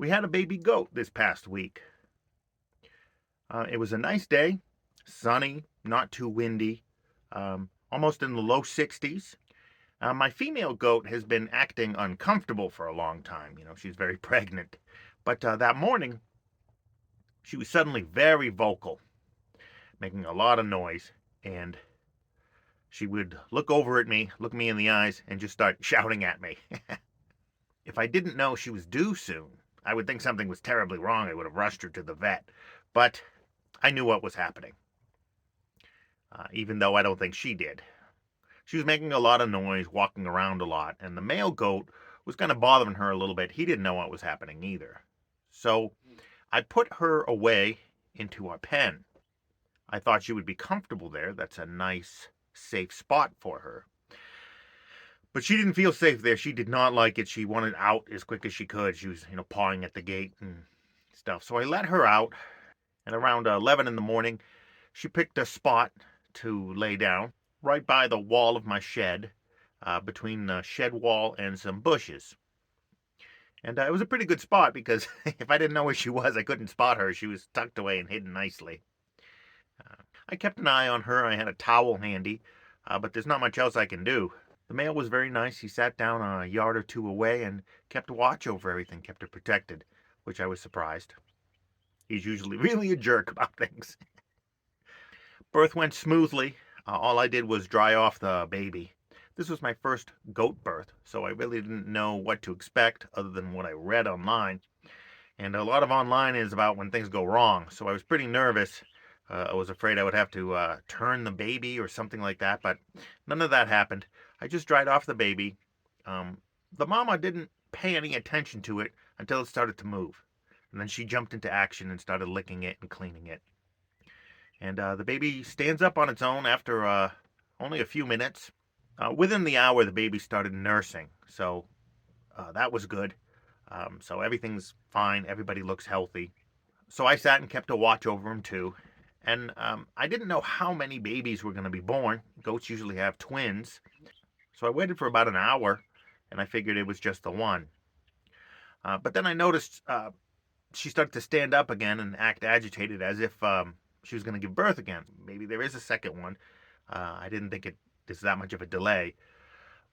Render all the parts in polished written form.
We had a baby goat this past week. It was a nice day, sunny, not too windy, almost in the low 60s. My female goat has been acting uncomfortable for a long time. She's very pregnant. But that morning, she was suddenly very vocal, making a lot of noise. And she would look over at me, look me in the eyes, and just start shouting at me. If I didn't know she was due soon, I would think something was terribly wrong. I would have rushed her to the vet. But I knew what was happening, even though I don't think she did. She was making a lot of noise, walking around a lot, and the male goat was kind of bothering her a little bit. He didn't know what was happening either. So I put her away into our pen. I thought she would be comfortable there. That's a nice, safe spot for her. But she didn't feel safe there. She did not like it. She wanted out as quick as she could. She was, pawing at the gate and stuff. So I let her out, and around 11 in the morning, she picked a spot to lay down right by the wall of my shed, between the shed wall and some bushes. And it was a pretty good spot because if I didn't know where she was, I couldn't spot her. She was tucked away and hidden nicely. I kept an eye on her. I had a towel handy, but there's not much else I can do. The male was very nice. He sat down a yard or two away and kept watch over everything, kept her protected, which I was surprised. He's usually really a jerk about things. Birth went smoothly. All I did was dry off the baby. This was my first goat birth, so I really didn't know what to expect other than what I read online. And a lot of online is about when things go wrong, so I was pretty nervous. I was afraid I would have to turn the baby or something like that, but none of that happened. I just dried off the baby. The mama didn't pay any attention to it until it started to move. And then she jumped into action and started licking it and cleaning it. And the baby stands up on its own after only a few minutes. Within the hour, the baby started nursing, so that was good. So everything's fine. Everybody looks healthy. So I sat and kept a watch over him too. And I didn't know how many babies were going to be born. Goats usually have twins. So I waited for about an hour, and I figured it was just the one. But then I noticed she started to stand up again and act agitated as if she was going to give birth again. Maybe there is a second one. I didn't think there's that much of a delay.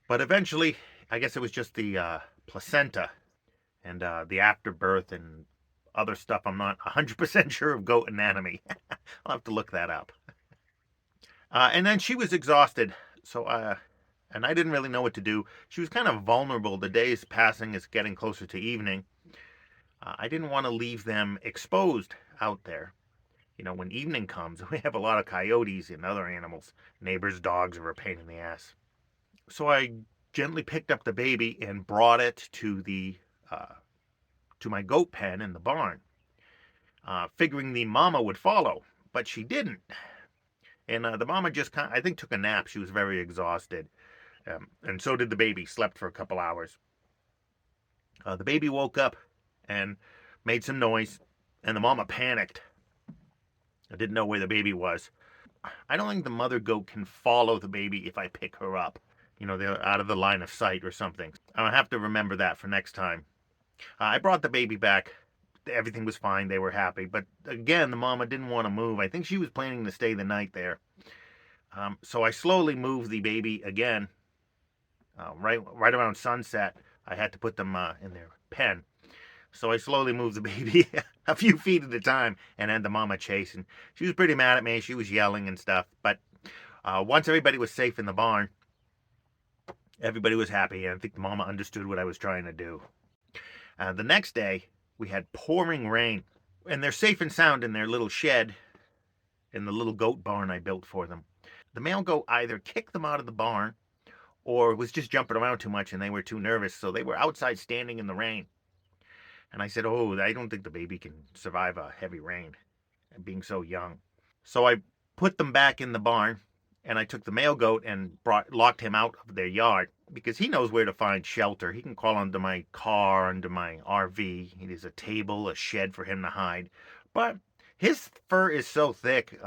But eventually, I guess it was just the placenta and the afterbirth and other stuff. I'm not 100% sure of goat anatomy. I'll have to look that up. And then she was exhausted, so and I didn't really know what to do. She was kind of vulnerable. The days passing, it's getting closer to evening. I didn't want to leave them exposed out there. When evening comes, we have a lot of coyotes and other animals. Neighbors' dogs are a pain in the ass. So I gently picked up the baby and brought it to my goat pen in the barn, figuring the mama would follow, but she didn't. And the mama just I think, took a nap. She was very exhausted, and so did the baby. Slept for a couple hours. The baby woke up and made some noise, and the mama panicked. I didn't know where the baby was. I don't think the mother goat can follow the baby if I pick her up. They're out of the line of sight or something. I'll have to remember that for next time. I brought the baby back. Everything was fine. They were happy. But again, the mama didn't want to move. I think she was planning to stay the night there. So I slowly moved the baby again. Right around sunset, I had to put them in their pen. So I slowly moved the baby a few feet at a time and had the mama chasing. She was pretty mad at me. She was yelling and stuff. But once everybody was safe in the barn, everybody was happy. And I think the mama understood what I was trying to do. The next day, we had pouring rain. And they're safe and sound in their little shed in the little goat barn I built for them. The male goat either kicked them out of the barn or was just jumping around too much and they were too nervous. So they were outside standing in the rain. And I said, oh, I don't think the baby can survive a heavy rain, being so young. So I put them back in the barn, and I took the male goat and locked him out of their yard because he knows where to find shelter. He can crawl under my car, under my RV. There's a table, a shed for him to hide. But his fur is so thick,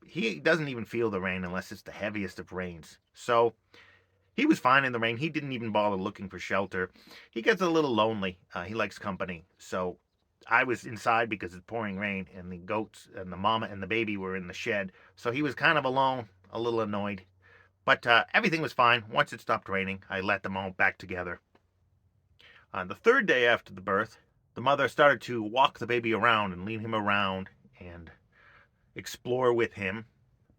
he doesn't even feel the rain unless it's the heaviest of rains. So he was fine in the rain. He didn't even bother looking for shelter. He gets a little lonely. He likes company. So I was inside because it's pouring rain, and the goats and the mama and the baby were in the shed. So he was kind of alone, a little annoyed. But everything was fine. Once it stopped raining, I let them all back together. On the third day after the birth, the mother started to walk the baby around and lead him around and explore with him.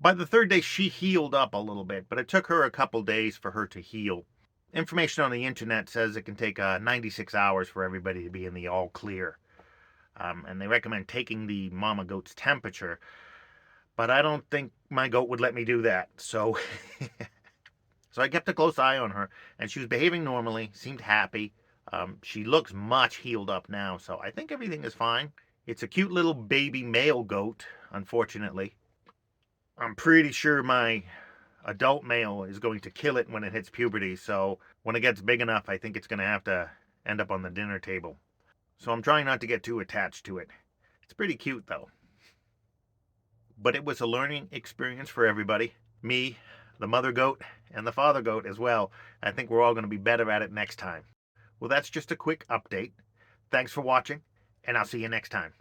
By the third day, she healed up a little bit, but it took her a couple days for her to heal. Information on the internet says it can take 96 hours for everybody to be in the all clear. And they recommend taking the mama goat's temperature, but I don't think my goat would let me do that. So, so I kept a close eye on her, and she was behaving normally, seemed happy. She looks much healed up now, so I think everything is fine. It's a cute little baby male goat, unfortunately. I'm pretty sure my adult male is going to kill it when it hits puberty, so when it gets big enough, I think it's going to have to end up on the dinner table. So I'm trying not to get too attached to it. It's pretty cute, though. But it was a learning experience for everybody. Me, the mother goat, and the father goat as well. I think we're all going to be better at it next time. Well, that's just a quick update. Thanks for watching, and I'll see you next time.